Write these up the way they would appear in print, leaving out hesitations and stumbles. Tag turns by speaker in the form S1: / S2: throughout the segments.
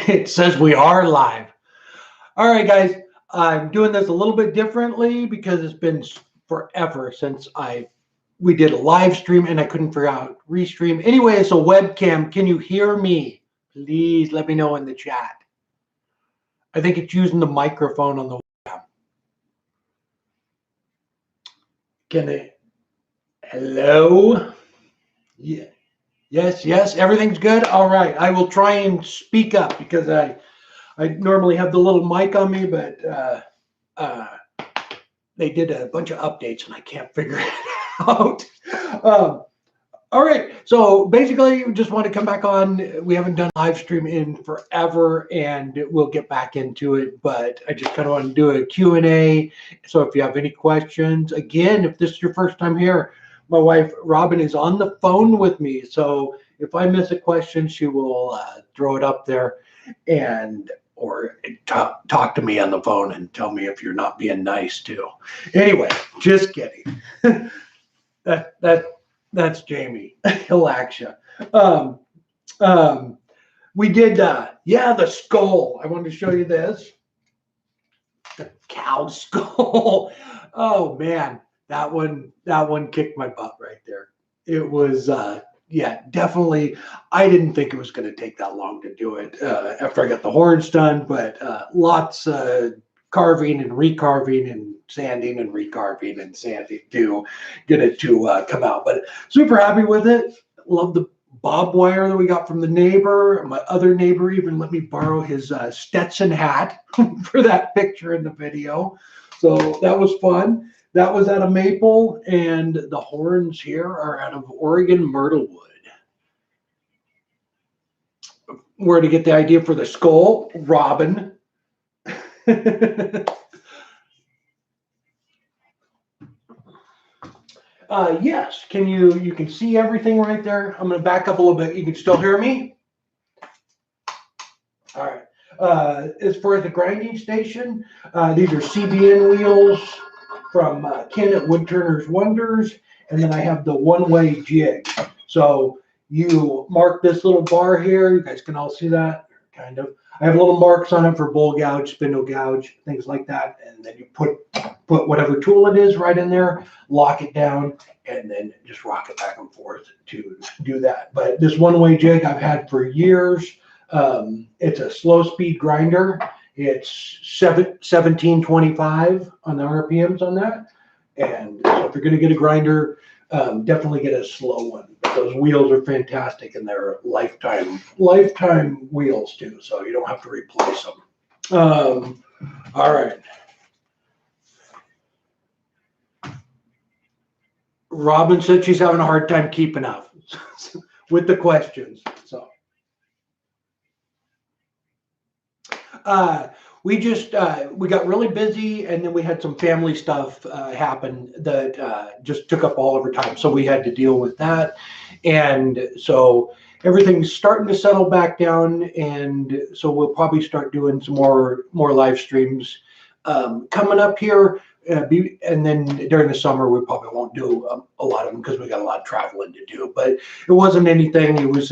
S1: It says we are live. All right, guys. I'm doing this a little bit differently because it's been forever since we did a live stream and I couldn't figure out restream. Anyway, it's a webcam. Can you hear me? Please let me know in the chat. I think it's using the microphone on the webcam. Can it? Hello? Yeah. Yes. Everything's good. All right. I will try and speak up because I normally have the little mic on me, but they did a bunch of updates and I can't figure it out. All right. So basically, we just want to come back on. We haven't done live stream in forever, and we'll get back into it. But I just kind of want to do a Q&A. So if you have any questions, again, if this is your first time here, my wife Robin is on the phone with me. So if I miss a question, she will throw it up there or talk to me on the phone and tell me if you're not being nice too. Anyway, just kidding. That's Jamie. He'll act you. We did, the skull. I wanted to show you this. The cow skull. Oh man, that one kicked my butt right there. It was, definitely. I didn't think it was going to take that long to do it after I got the horns done, but lots of carving and recarving and sanding and recarving and sanding to get it to come out. But super happy with it. Love the bob wire that we got from the neighbor. My other neighbor even let me borrow his Stetson hat for that picture in the video. So that was fun. That was out of maple, and the horns here are out of Oregon myrtle wood. Where to get the idea for the skull? Robin. Yes. You can see everything right there. I'm going to back up a little bit. You can still hear me? All right. As far as the grinding station, these are CBN wheels from Ken at Woodturner's Wonders. And then I have the one-way jig. So you mark this little bar here. You guys can all see that, kind of. I have little marks on it for bowl gouge, spindle gouge, things like that. And then you put whatever tool it is right in there, lock it down, and then just rock it back and forth to do that. But this one-way jig I've had for years. It's a slow speed grinder. It's 1725 on the RPMs on that. And so if you're going to get a grinder, definitely get a slow one. But those wheels are fantastic, and they're lifetime wheels too, so you don't have to replace them. All right. Robin said she's having a hard time keeping up with the questions. So we got really busy, and then we had some family stuff happen that just took up all of our time. So we had to deal with that. And so everything's starting to settle back down. And so we'll probably start doing some more live streams coming up here. And then during the summer, we probably won't do a lot of them because we got a lot of traveling to do. But it wasn't anything. It was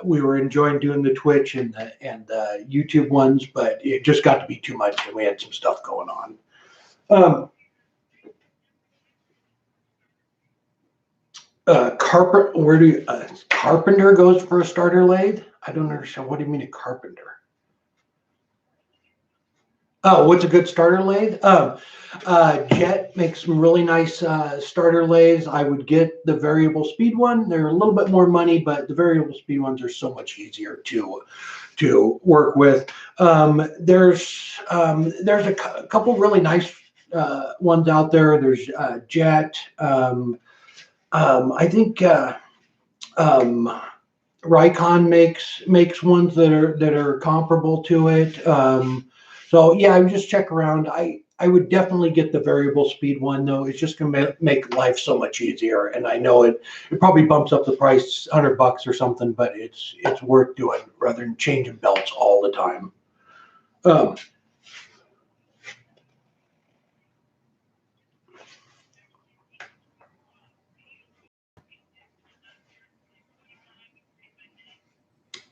S1: we were enjoying doing the Twitch and the YouTube ones, but it just got to be too much, and we had some stuff going on. Carpenter goes for a starter lathe? I don't understand. What do you mean a carpenter? Oh, what's a good starter lathe? Jet makes some really nice starter lathes. I would get the variable speed one. They're a little bit more money, but the variable speed ones are so much easier to work with. There's a couple really nice ones out there. There's Jet. I think Rikon makes ones that are comparable to it. So yeah, I would just check around. I would definitely get the variable speed one though. It's just gonna make life so much easier. And I know it probably bumps up the price $100 or something, but it's worth doing rather than changing belts all the time.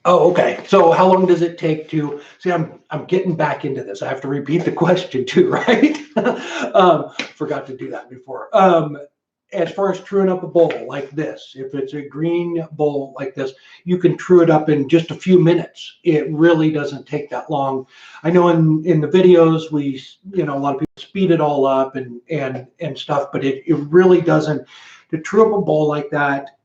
S1: Oh, okay. So how long does it take to see? I'm getting back into this. I have to repeat the question too, right? Forgot to do that before. As far as truing up a bowl like this, if it's a green bowl like this, you can true it up in just a few minutes. It really doesn't take that long. I know in the videos a lot of people speed it all up and stuff, but it really doesn't. To true up a bowl like that,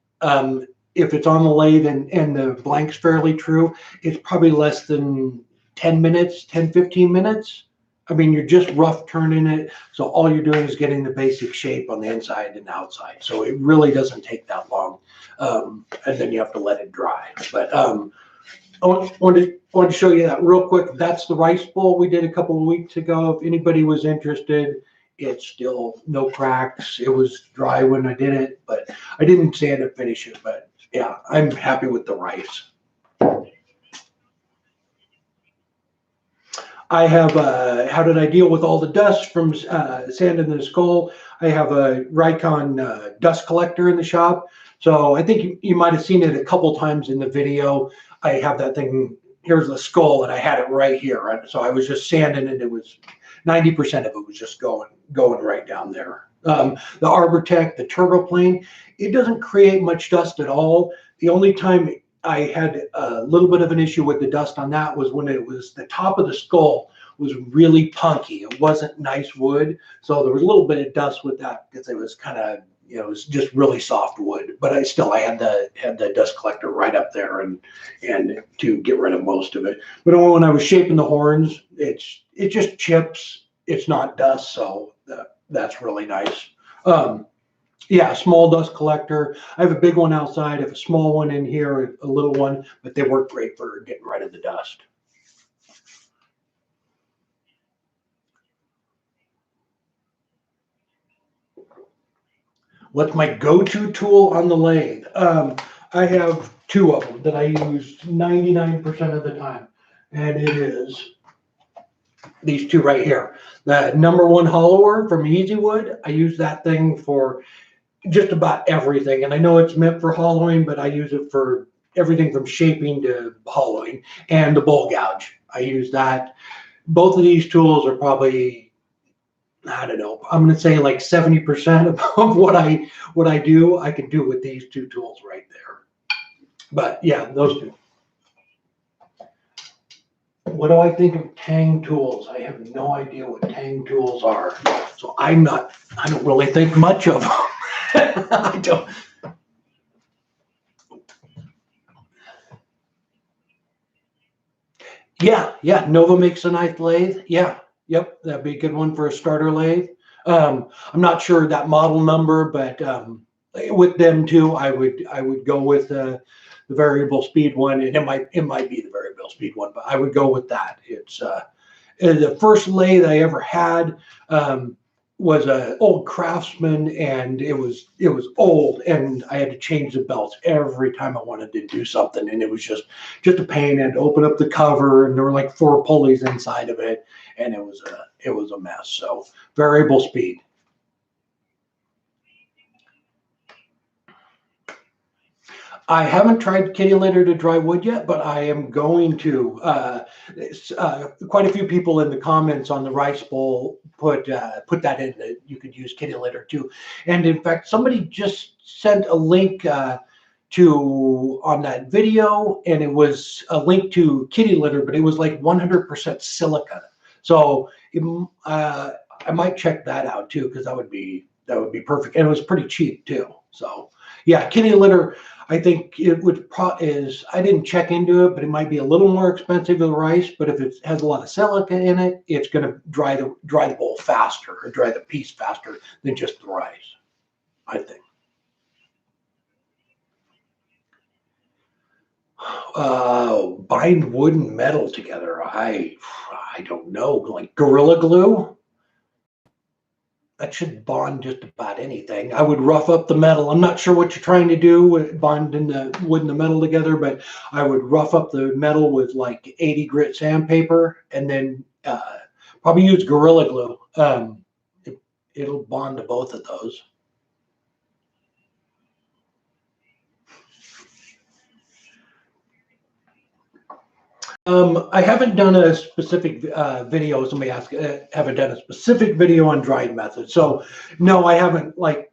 S1: if it's on the lathe and the blank's fairly true, it's probably less than 10 minutes, 10, 15 minutes. I mean, you're just rough turning it. So all you're doing is getting the basic shape on the inside and outside. So it really doesn't take that long. And then you have to let it dry. But I wanted to show you that real quick. That's the rice bowl we did a couple of weeks ago. If anybody was interested, it's still no cracks. It was dry when I did it, but I didn't sand and finish it. But yeah, I'm happy with the rice. I have, how did I deal with all the dust from sanding the skull? I have a Rikon dust collector in the shop. So I think you might have seen it a couple times in the video. I have that thing, here's the skull, and I had it right here. Right? So I was just sanding it. It was 90% of it was just going right down there. The Arbortech, the Turboplane, it doesn't create much dust at all. The only time I had a little bit of an issue with the dust on that was when it was the top of the skull was really punky. It wasn't nice wood. So there was a little bit of dust with that because it was kind of, it was just really soft wood. But I had the dust collector right up there and to get rid of most of it. But when I was shaping the horns, it just chips. It's not dust, so that's really nice. Yeah, small dust collector. I have a big one outside. I have a small one in here, a little one, but they work great for getting rid of the dust. What's my go-to tool on the lathe? I have two of them that I use 99% of the time, and it is these two right here. The #1 hollower from Easywood. I use that thing for just about everything. And I know it's meant for hollowing, but I use it for everything from shaping to hollowing. And the bowl gouge, I use that. Both of these tools are probably, I don't know, I'm going to say like 70% of what I do, I can do with these two tools right there. But yeah, those two. What do I think of Tang tools? I have no idea what Tang tools are. So I don't really think much of them. I don't. Yeah. Nova makes a nice lathe. Yeah, yep, that'd be a good one for a starter lathe. I'm not sure that model number, but with them too, I would go with the variable speed one, and it might be the variable speed one, but I would go with that. It's the first lathe I ever had. Was an old Craftsman, and it was old, and I had to change the belts every time I wanted to do something, and it was just a pain. And open up the cover, and there were like 4 pulleys inside of it, and it was a mess. So variable speed. I haven't tried kitty litter to dry wood yet, but I am going to. Quite a few people in the comments on the rice bowl put that in that you could use kitty litter too. And in fact, somebody just sent a link to on that video, and it was a link to kitty litter, but it was like 100% silica. So I might check that out too, because that would be perfect, and it was pretty cheap too. So yeah, kitty litter. I think it would I didn't check into it, but it might be a little more expensive than rice. But if it has a lot of silica in it, it's going to dry the bowl faster, or dry the piece faster than just the rice, I think. Bind wood and metal together. I don't know, like Gorilla Glue. That should bond just about anything. I would rough up the metal. I'm not sure what you're trying to do with bonding the wood and the metal together, but I would rough up the metal with like 80 grit sandpaper, and then probably use Gorilla Glue. It'll bond to both of those. I haven't done a specific video. Somebody asked, haven't done a specific video on drying methods. So no, I haven't like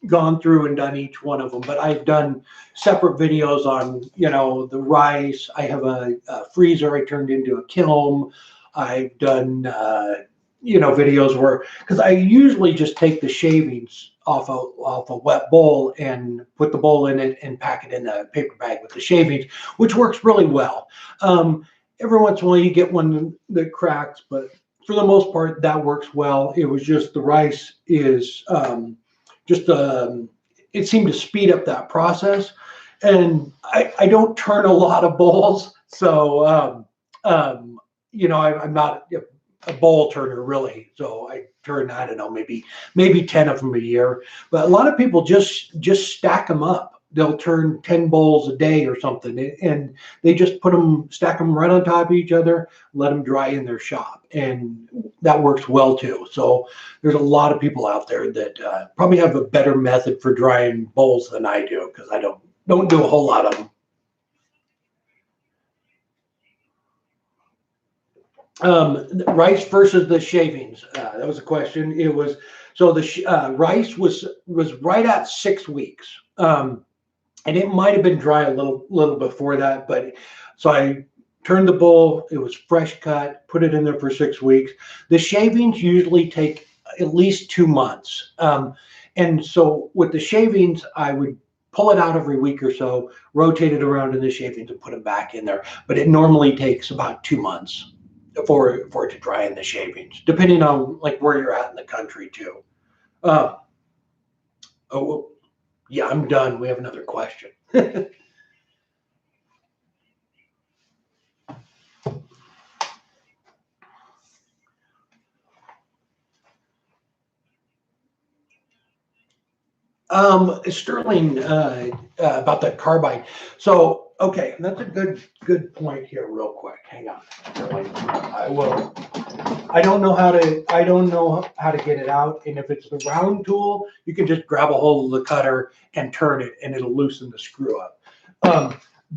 S1: gone through and done each one of them, but I've done separate videos on, the rice. I have a freezer I turned into a kiln. I've done, videos where, because I usually just take the shavings off a wet bowl and put the bowl in it and pack it in a paper bag with the shavings, which works really well. Every once in a while you get one that cracks, but for the most part that works well. It was just the rice is just it seemed to speed up that process, and I don't turn a lot of bowls, so I'm not a bowl turner really. So I turn, I don't know, maybe 10 of them a year. But a lot of people just stack them up. They'll turn 10 bowls a day or something, and they just stack them right on top of each other, let them dry in their shop, and that works well too. So there's a lot of people out there that probably have a better method for drying bowls than I do, because I don't do a whole lot of them. Rice versus the shavings. That was a question. It was, so the rice was right at 6 weeks, and it might have been dry a little before that. But so I turned the bowl. It was fresh cut. Put it in there for 6 weeks. The shavings usually take at least 2 months, and so with the shavings, I would pull it out every week or so, rotate it around in the shavings, and put them back in there. But it normally takes about 2 months for it to dry in the shavings, depending on like where you're at in the country too. Oh yeah, I'm done. We have another question. Sterling, about the carbide. So, okay, that's a good point here. Real quick, hang on, Sterling. I don't know how to get it out. And if it's the round tool, you can just grab a hold of the cutter and turn it, and it'll loosen the screw up.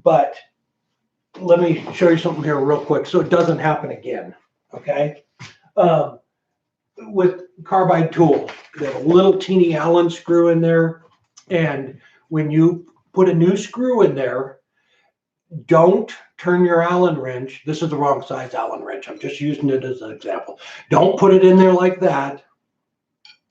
S1: But let me show you something here real quick, so it doesn't happen again. Okay. With carbide tools, they have a little teeny Allen screw in there, and when you put a new screw in there, don't turn your Allen wrench. This is the wrong size Allen wrench. I'm just using it as an example. Don't put it in there like that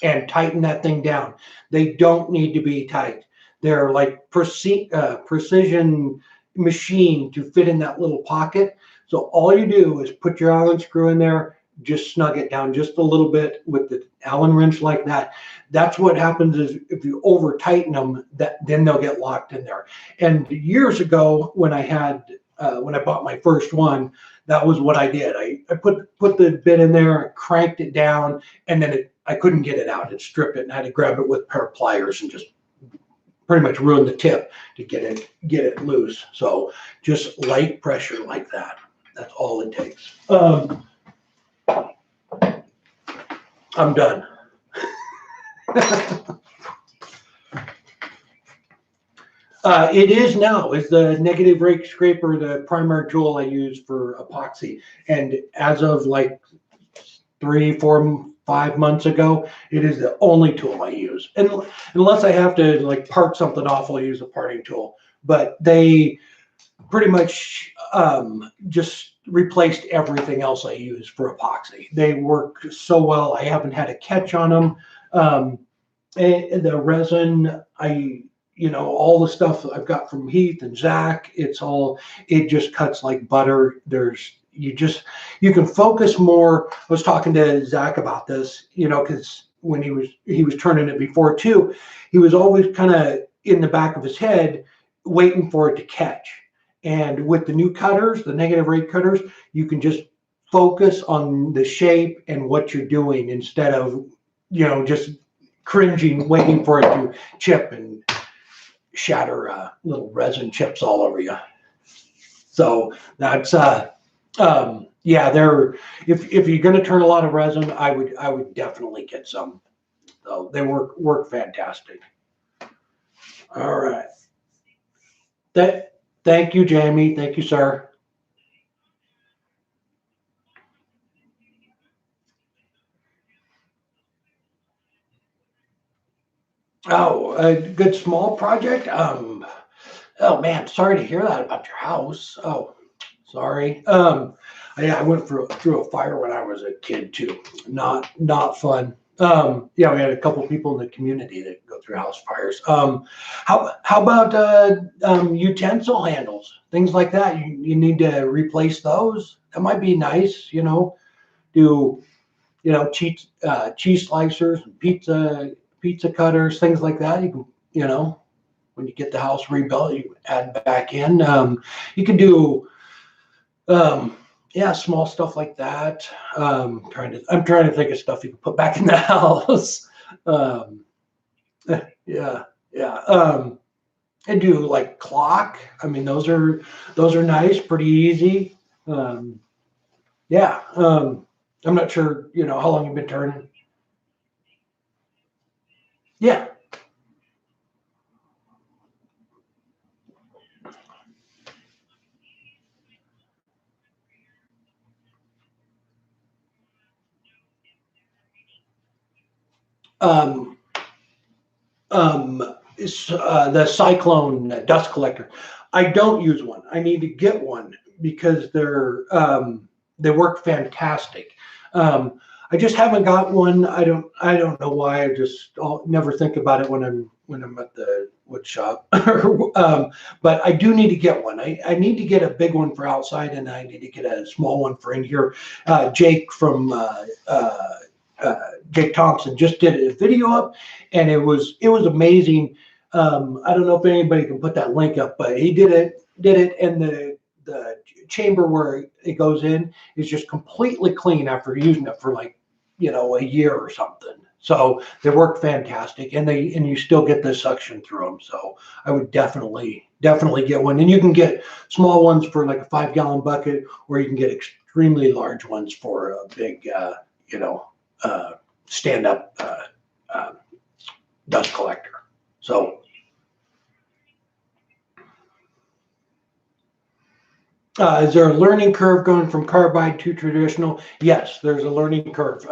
S1: and tighten that thing down. They don't need to be tight. They're like precision machine to fit in that little pocket. So all you do is put your Allen screw in there, just snug it down just a little bit with the Allen wrench like that. That's what happens is if you over tighten them, then they'll get locked in there. And years ago when I bought my first one, that was what I did. I put the bit in there, cranked it down, and then I couldn't get it out. It stripped it, and I had to grab it with a pair of pliers and just pretty much ruin the tip to get it loose. So just light pressure like that. That's all it takes. I'm done. It is now. Is the negative rake scraper the primary tool I use for epoxy? And as of like 3, 4, 5 months ago, it is the only tool I use. And unless I have to like part something off, I'll use a parting tool. But they pretty much just replaced everything else I use for epoxy. They work so well. I haven't had a catch on them. And the resin, all the stuff I've got from Heath and Zach, it just cuts like butter. You can focus more. I was talking to Zach about this, because when he was turning it before too, he was always kind of in the back of his head waiting for it to catch. And with the new cutters, the negative rake cutters, you can just focus on the shape and what you're doing instead of, just cringing, waiting for it to chip and shatter little resin chips all over you. So that's if you're going to turn a lot of resin, I would definitely get some. So they work fantastic. All right. Thank you, Jamie. Thank you, sir. Oh, a good small project. Oh man, sorry to hear that about your house. Oh, sorry. Yeah, I went through a fire when I was a kid too. Not fun. Yeah, we had a couple people in the community that go through house fires. How about utensil handles, things like that? You need to replace those. That might be nice. Do cheese slicers, pizza cutters, things like that. You can when you get the house rebuilt, you add back in. You can do yeah, small stuff like that. I'm trying to think of stuff you can put back in the house. Um, yeah, yeah. And do like clock. I mean, those are nice, pretty easy. Um, yeah. I'm not sure, how long you've been turning. Yeah. Um, the Cyclone dust collector. I don't use one. I need to get one because they work fantastic. Um, I just haven't got one. I don't know why. I'll never think about it when I'm at the wood shop. But I do need to get one. I need to get a big one for outside, and I need to get a small one for in here. Jake from Jake Thompson just did a video up, and it was amazing. I don't know if anybody can put that link up, but he did it, and the chamber where it goes in is just completely clean after using it for like a year or something. So they work fantastic, and you still get the suction through them. So I would definitely get one, and you can get small ones for like a 5 gallon bucket, or you can get extremely large ones for a big you know uh, stand up uh, dust collector. So, is there a learning curve going from carbide to traditional? Yes, there's a learning curve.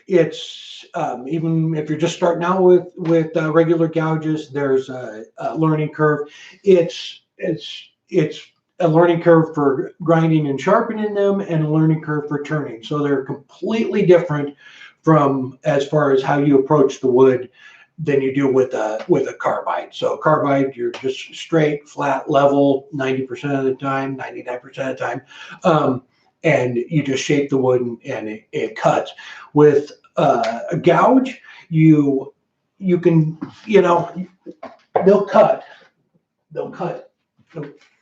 S1: It's even if you're just starting out with regular gouges, there's a learning curve. It's a learning curve for grinding and sharpening them, and a learning curve for turning. So they're completely different from as far as how you approach the wood than you do with a carbide. So carbide, you're just straight, flat, level 90% of the time, 99% of the time, and you just shape the wood and it cuts. With a gouge, you can they'll cut they'll cut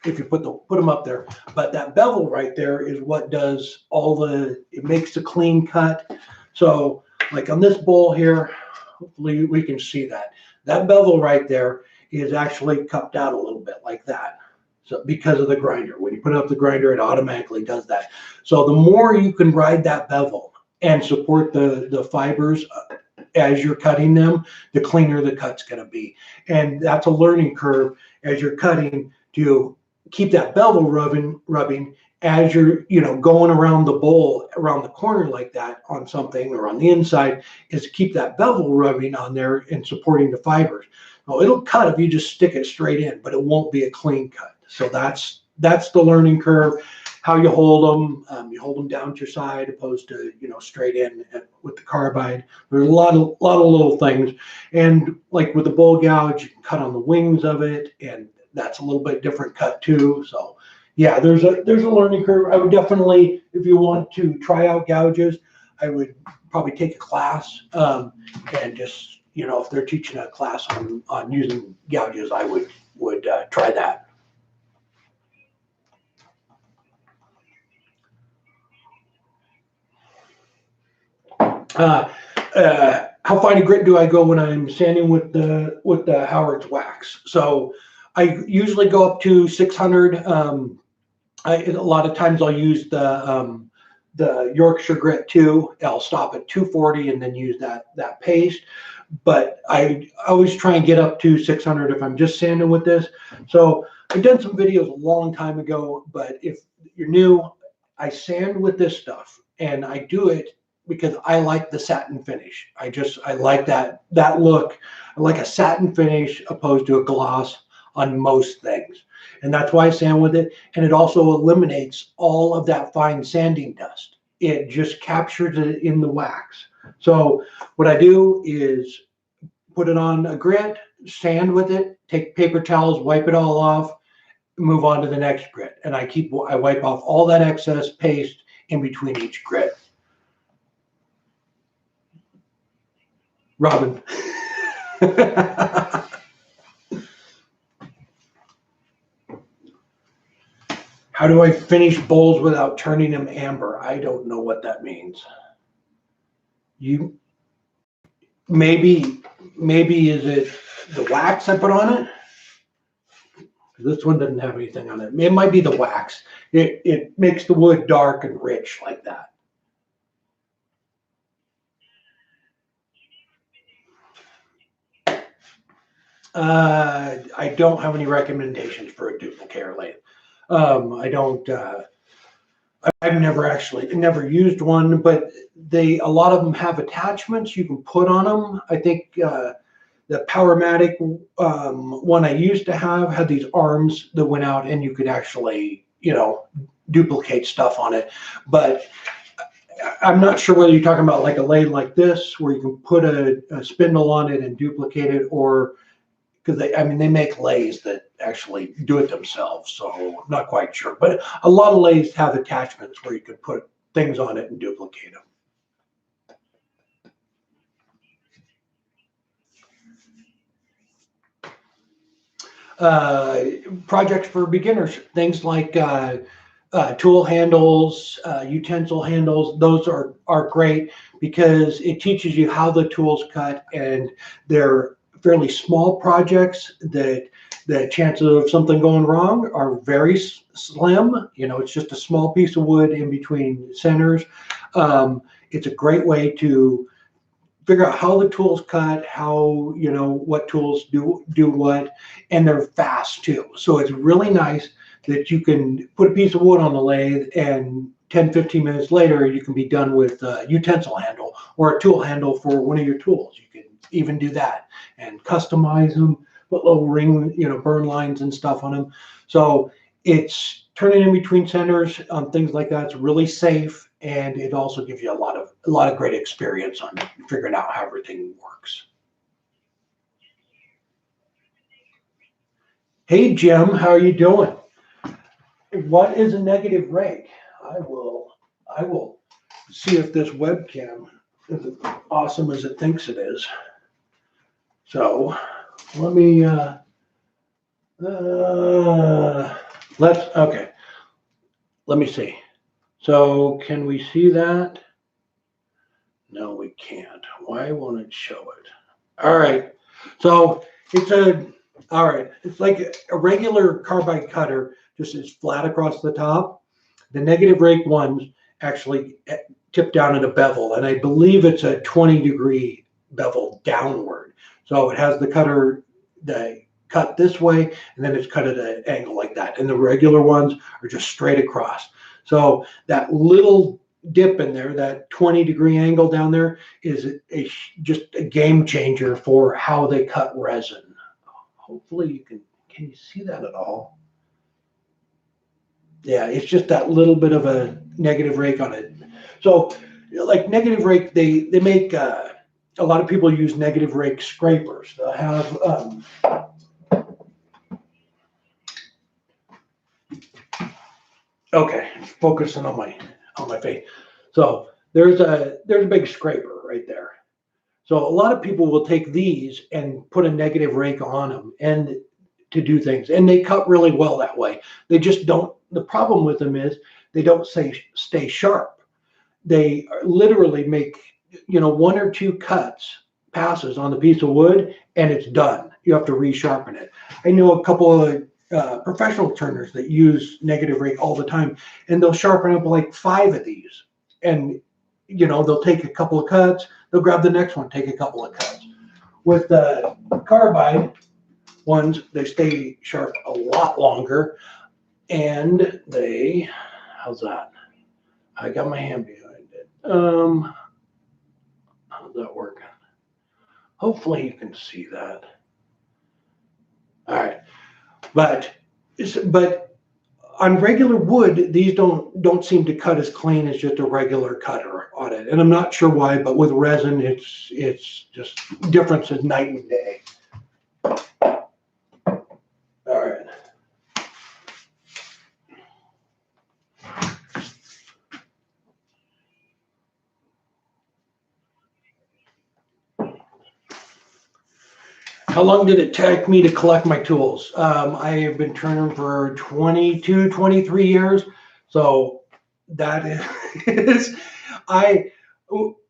S1: if you put them up there. But that bevel right there is what does it makes the clean cut. So like on this bowl here, hopefully we can see that. That bevel right there is actually cupped out a little bit like that. So because of the grinder, when you put up the grinder, it automatically does that. So the more you can ride that bevel and support the fibers as you're cutting them, the cleaner the cut's going to be. And that's a learning curve as you're cutting to keep that bevel rubbing as you're going around the bowl around the corner like that on something or on the inside, is to keep that bevel rubbing on there and supporting the fibers. Well, it'll cut if you just stick it straight in, but it won't be a clean cut. So that's the learning curve. How you hold them down to your side opposed to straight in with the carbide. There's a lot of little things, and like with the bowl gouge, you can cut on the wings of it, and that's a little bit different cut too. So yeah, there's a learning curve. I would definitely, if you want to try out gouges, I would probably take a class, and just if they're teaching a class on using gouges, I would try that. Uh, how fine a grit do I go when I'm sanding with the Howard's wax? So I usually go up to 600. A lot of times I'll use the Yorkshire grit too. I'll stop at 240 and then use that paste. But I always try and get up to 600 if I'm just sanding with this. So I've done some videos a long time ago, but if you're new, I sand with this stuff, and I do it because I like the satin finish. I like that look. I like a satin finish opposed to a gloss on most things. And that's why I sand with it. And it also eliminates all of that fine sanding dust. It just captures it in the wax. So what I do is put it on a grit, sand with it, take paper towels, wipe it all off, move on to the next grit. And I wipe off all that excess paste in between each grit. Robin. How do I finish bowls without turning them amber? I don't know what that means. You maybe is it the wax I put on it? This one doesn't have anything on it. It might be the wax. It makes the wood dark and rich like that. I don't have any recommendations for a duplicator lathe. I don't. I've never used one, but a lot of them have attachments you can put on them. I think the Powermatic one I used to have had these arms that went out, and you could actually, duplicate stuff on it. But I'm not sure whether you're talking about like a lathe like this, where you can put a spindle on it and duplicate it, or because they make lathes that actually do it themselves. So I'm not quite sure, but a lot of lathes have attachments where you can put things on it and duplicate them. Projects for beginners, things like tool handles, utensil handles, those are great because it teaches you how the tools cut, and they're fairly small projects that the chances of something going wrong are very slim. It's just a small piece of wood in between centers. It's a great way to figure out how the tools cut, how, what tools do what, and they're fast too. So it's really nice that you can put a piece of wood on the lathe and 10, 15 minutes later, you can be done with a utensil handle or a tool handle for one of your tools. You can even do that and customize them, put little ring, burn lines and stuff on them. So it's turning in between centers on things like that. It's really safe, and it also gives you a lot of great experience on figuring out how everything works. Hey Jim, how are you doing? What is a negative rake? I will see if this webcam is as awesome as it thinks it is. So let me let me see. So can we see that? No, we can't. Why won't it show it? All right. So it's like a regular carbide cutter, just is flat across the top. The negative rake ones actually tip down at a bevel, and I believe it's a 20-degree bevel downward. So it has the cutter cut this way, and then it's cut at an angle like that. And the regular ones are just straight across. So that little dip in there, that 20-degree angle down there, is just a game changer for how they cut resin. Hopefully you can you see that at all? Yeah, it's just that little bit of a negative rake on it. So like negative rake, they make a lot of people use negative rake scrapers. They'll have okay, focusing on my face. So there's a big scraper right there. So a lot of people will take these and put a negative rake on them and to do things, and they cut really well that way. They just don't. The problem with them is they don't stay sharp. They literally make one or two passes on the piece of wood, and it's done. You have to resharpen it. I know a couple of professional turners that use negative rake all the time, and they'll sharpen up like 5 of these, and they'll take a couple of cuts, they'll grab the next one, take a couple of cuts. With the carbide ones, they stay sharp a lot longer, and how's that? I got my hand behind it. that working? Hopefully you can see that. All right, but on regular wood, these don't seem to cut as clean as just a regular cutter on it, and I'm not sure why. But with resin, it's just difference is night and day. All right. How long did it take me to collect my tools? I have been turning for 22, 23 years. So that is,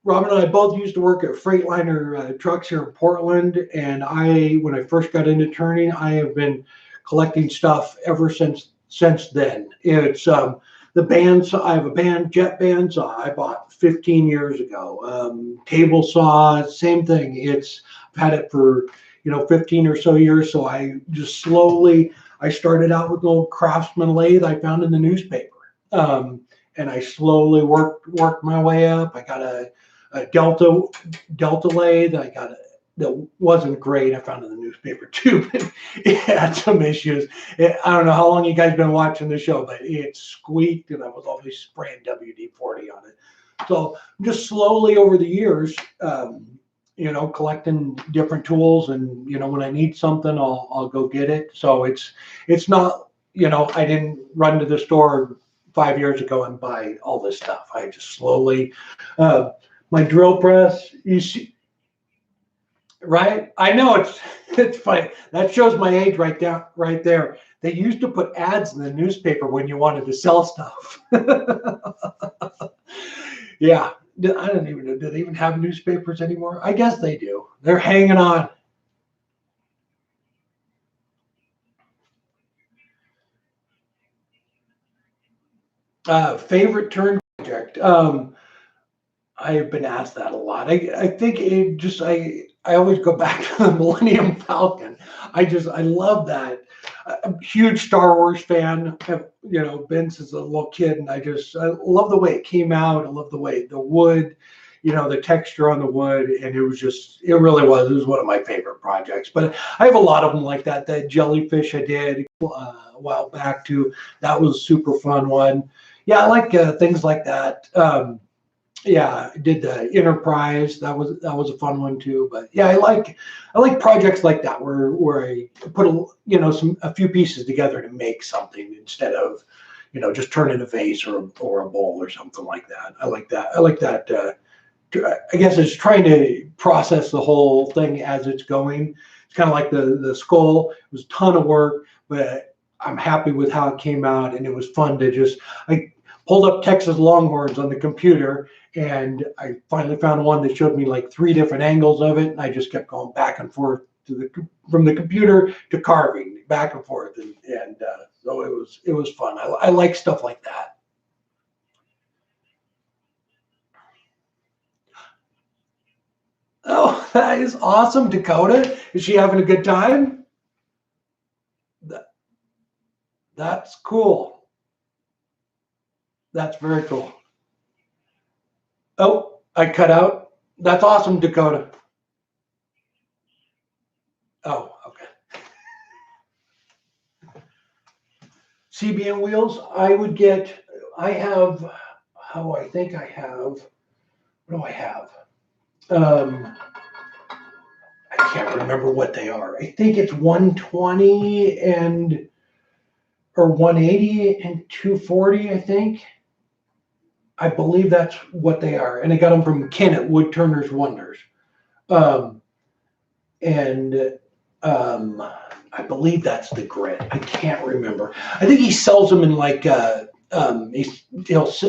S1: Robin and I both used to work at Freightliner trucks here in Portland. And when I first got into turning, I have been collecting stuff ever since then. It's the bands. I have a jet bandsaw I bought 15 years ago. Table saw, same thing. I've had it for 15 or so years. So I started out with an old Craftsman lathe I found in the newspaper. And I slowly worked my way up. I got a Delta lathe. That wasn't great. I found in the newspaper too, but it had some issues. I don't know how long you guys been watching the show, but it squeaked and I was always spraying WD-40 on it. So just slowly over the years, collecting different tools, and when I need something, I'll go get it. So it's not, I didn't run to the store 5 years ago and buy all this stuff. I just slowly, my drill press, you see, right? I know it's funny. That shows my age right there. They used to put ads in the newspaper when you wanted to sell stuff. Yeah. I don't even know. Do they even have newspapers anymore? I guess they do. They're hanging on. Favorite turn project. I have been asked that a lot. I think I always go back to the Millennium Falcon. I love that. I'm a huge Star Wars fan. Have been since a little kid, and I love the way it came out. I love the way the wood, the texture on the wood, and it really was one of my favorite projects. But I have a lot of them like that. That jellyfish I did a while back too. That was a super fun one. Yeah, I like things like that. Yeah, I did the Enterprise. That was a fun one too. But yeah, I like projects like that where I put a few pieces together to make something instead of just turning a vase or a bowl or something like that. I like that. I like that. I guess it's trying to process the whole thing as it's going. It's kind of like the skull. It was a ton of work, but I'm happy with how it came out, and it was fun to I pulled up Texas Longhorns on the computer, and I finally found one that showed me like 3 different angles of it, and I just kept going back and forth from the computer to carving, back and forth, and so it was fun. I like stuff like that. Oh, that is awesome, Dakota. Is she having a good time? That's cool. That's very cool. Oh, I cut out. That's awesome, Dakota. Oh, okay. CBN wheels, I have, I think I have, what do I have? I can't remember what they are. I think it's 120 or 180 and 240, I think. I believe that's what they are. And I got them from Ken at Woodturner's Wonders. Um, and I believe that's the grit. I can't remember. I think he sells them in like he has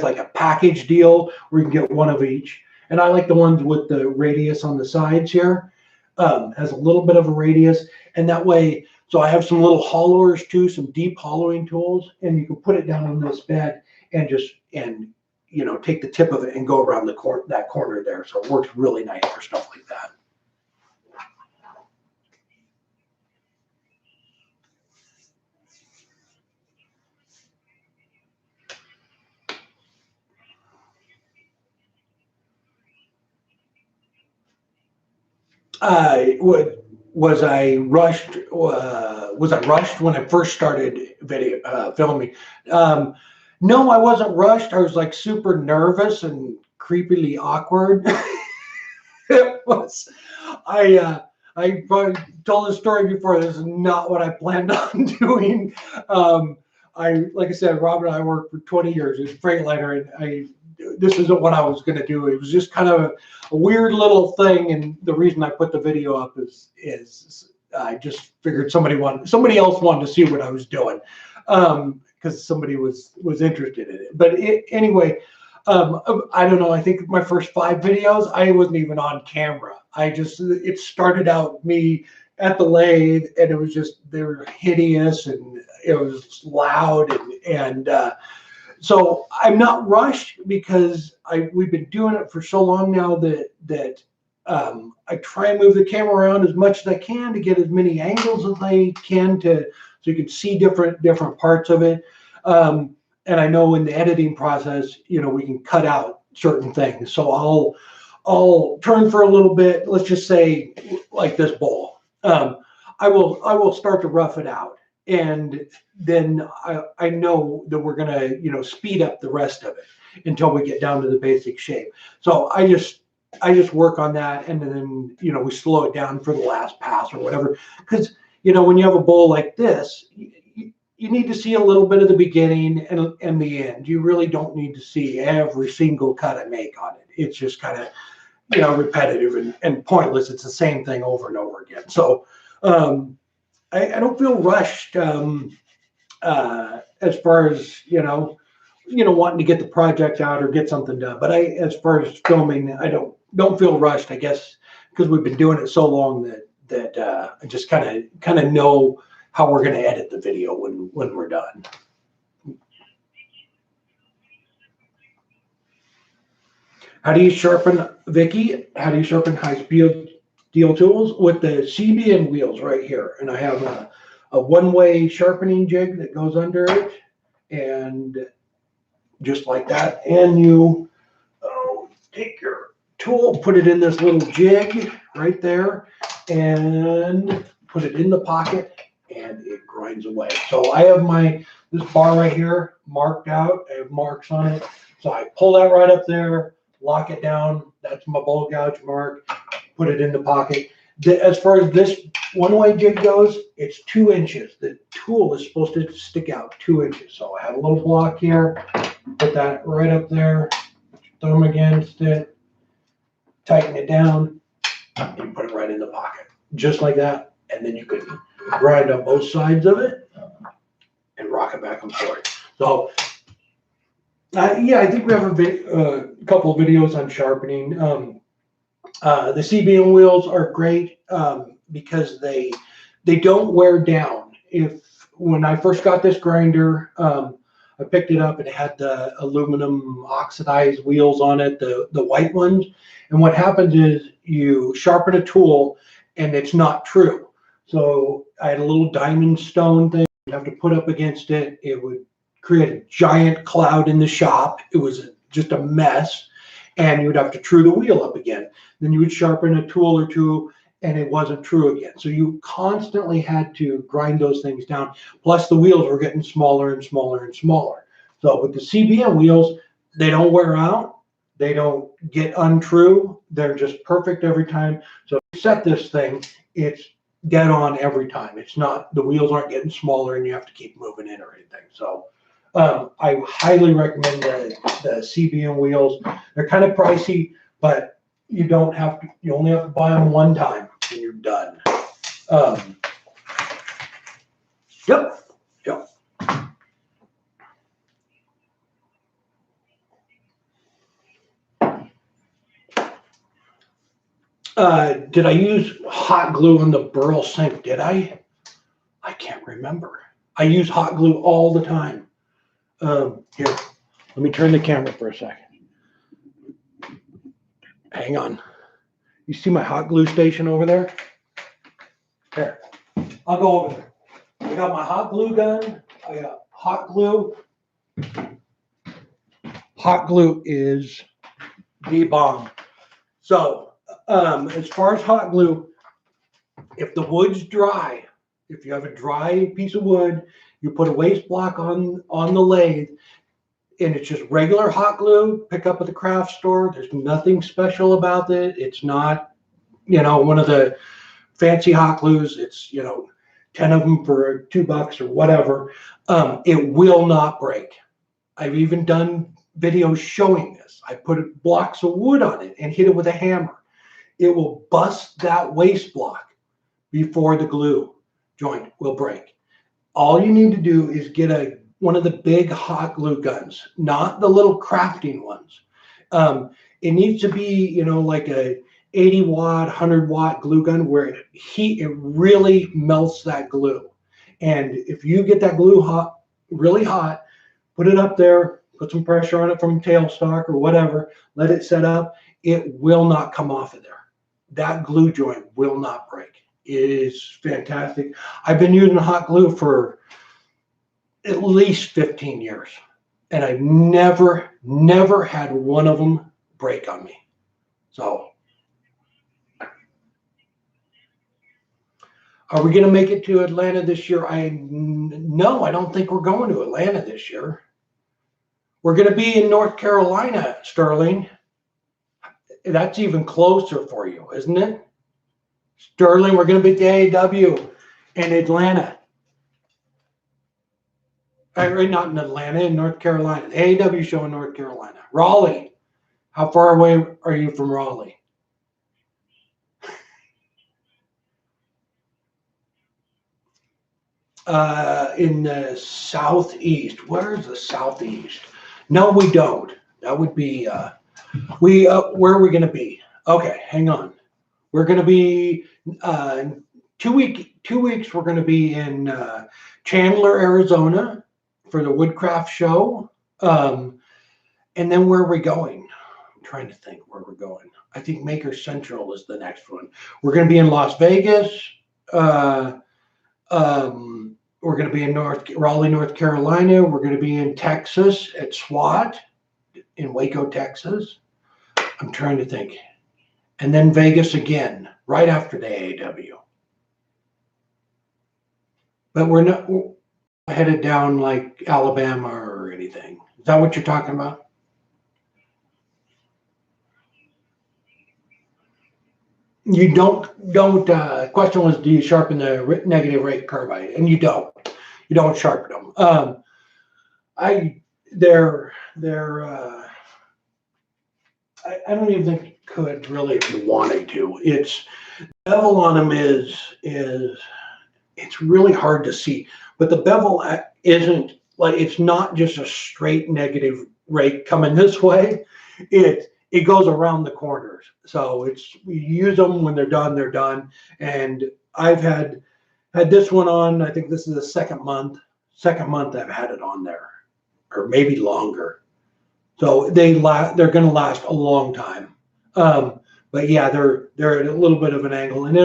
S1: like a package deal where you can get one of each. And I like the ones with the radius on the sides here. Has a little bit of a radius, and that way. So I have some little hollowers too, some deep hollowing tools, and you can put it down on this bed and take the tip of it and go around that corner there. So it works really nice for stuff like that. Was I rushed? Was I rushed when I first started video filming? Um, no, I wasn't rushed. I was like super nervous and creepily awkward. It was. I probably told this story before. This is not what I planned on doing. Um, like I said, Robert and I worked for 20 years as Freightliner, and this isn't what I was going to do. It was just kind of a weird little thing, and the reason I put the video up is I just figured somebody else wanted to see what I was doing, because somebody was interested in it. But anyway. I don't know. I think my first 5 videos, I wasn't even on camera. It started out me at the lathe, and it was just, they were hideous and it was loud. So I'm not rushed because we've been doing it for so long now that I try and move the camera around as much as I can to get as many angles as I can so you can see different parts of it. And I know in the editing process, we can cut out certain things. So I'll turn for a little bit. Let's just say like this bowl. I will start to rough it out, and then I know that we're gonna speed up the rest of it until we get down to the basic shape. So I just work on that, and then we slow it down for the last pass or whatever. Because when you have a bowl like this, you need to see a little bit of the beginning and the end. You really don't need to see every single cut I make on it. It's just kind of repetitive and pointless. It's the same thing over and over again. So I don't feel rushed as far as wanting to get the project out or get something done. But as far as filming, I don't feel rushed. I guess because we've been doing it so long that I just kind of know how we're going to edit the video when we're done. How do you sharpen, Vicky? How do you sharpen high-speed steel tools? With the CBN wheels right here. And I have a one-way sharpening jig that goes under it. And just like that. And you take your tool, put it in this little jig right there, and put it in the pocket, and it grinds away. So I have this bar right here marked out. I have marks on it. So I pull that right up there, lock it down. That's my bowl gouge mark. Put it in the pocket. As far as this one-way jig goes, it's 2 inches. The tool is supposed to stick out 2 inches. So I have a little block here. Put that right up there. Thumb against it. Tighten it down. And put it right in the pocket. Just like that. And then you can grind up both sides of it and rock it back and forth. So, yeah, I think we have a couple of videos on sharpening. The CBN wheels are great because they don't wear down. When I first got this grinder, I picked it up and it had the aluminum oxidized wheels on it, the white ones. And what happens is you sharpen a tool and it's not true. So I had a little diamond stone thing you have to put up against it. It would create a giant cloud in the shop. It was just a mess. And you would have to true the wheel up again. Then you would sharpen a tool or two and it wasn't true again. So you constantly had to grind those things down. Plus the wheels were getting smaller and smaller and smaller. So with the CBN wheels, they don't wear out. They don't get untrue. They're just perfect every time. So if you set this thing, it's dead on every time. It's not, the wheels aren't getting smaller and you have to keep moving in or anything. So I highly recommend the CBN wheels. They're kind of pricey, but you only have to buy them one time and you're done. Yep. Did I use hot glue on the burl sink? Did I? I can't remember. I use hot glue all the time. Here, let me turn the camera for a second. Hang on. You see my hot glue station over there? There. I'll go over there. I got my hot glue gun. I got hot glue. Hot glue is the bomb. So As far as hot glue, if the wood's dry, if you have a dry piece of wood, you put a waste block on the lathe, and it's just regular hot glue, pick up at the craft store. There's nothing special about it. It's not, one of the fancy hot glues. It's, 10 of them for $2 or whatever. It will not break. I've even done videos showing this. I put blocks of wood on it and hit it with a hammer. It will bust that waste block before the glue joint will break. All you need to do is get one of the big hot glue guns, not the little crafting ones. It needs to be, like a 80 watt, 100 watt glue gun where it really melts that glue. And if you get that glue hot, really hot, put it up there, put some pressure on it from tailstock or whatever, let it set up, it will not come off of there. That glue joint will not break. It is fantastic. I've been using hot glue for at least 15 years, and I've never had one of them break on me. So, are we going to make it to Atlanta this year? No, I don't think we're going to Atlanta this year. We're going to be in North Carolina, Sterling. That's even closer for you, isn't it? Sterling, we're going to be at the AAW in Atlanta. Right, not in Atlanta, in North Carolina. The AAW show in North Carolina. Raleigh. How far away are you from Raleigh? In the southeast. Where's the southeast? No, we don't. That would be where are we going to be? Okay, hang on. We're going to be 2 weeks. We're going to be in Chandler, Arizona, for the Woodcraft show. And then where are we going? I'm trying to think where we're going. I think Maker Central is the next one. We're going to be in Las Vegas. We're going to be in Raleigh, North Carolina. We're going to be in Texas at SWAT in Waco, Texas. I'm trying to think. And then Vegas again, right after the AAW. But we're not headed down like Alabama or anything. Is that what you're talking about? You don't, question was, do you sharpen the negative rate carbide? And you don't sharpen them. I don't even think you could really if you wanted to. It's bevel on them is it's really hard to see, but the bevel isn't like, it's not just a straight negative rate coming this way. It goes around the corners. So we use them when they're done. And I've had this one on, I think this is the second month I've had it on there, or maybe longer. So they're going to last a long time. But yeah, they're at a little bit of an angle. And